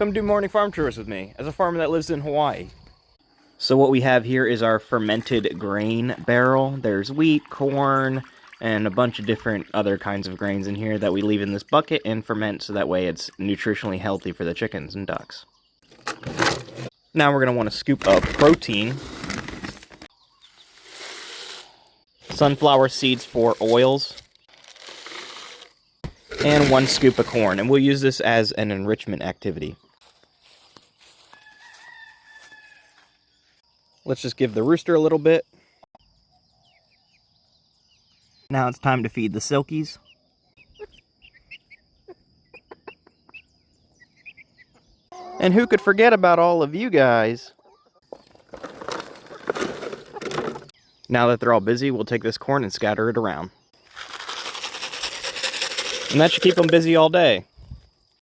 Come do morning farm chores with me, as a farmer that lives in Hawaii. So what we have here is our fermented grain barrel. There's wheat, corn, and a bunch of different other kinds of grains in here that we leave in this bucket and ferment so that way it's nutritionally healthy for the chickens and ducks. Now we're going to want to scoop of protein. Sunflower seeds for oils. And 1 scoop of corn. And we'll use this as an enrichment activity. Let's just give the rooster a little bit. Now it's time to feed the silkies. And who could forget about all of you guys? Now that they're all busy, we'll take this corn and scatter it around. And that should keep them busy all day.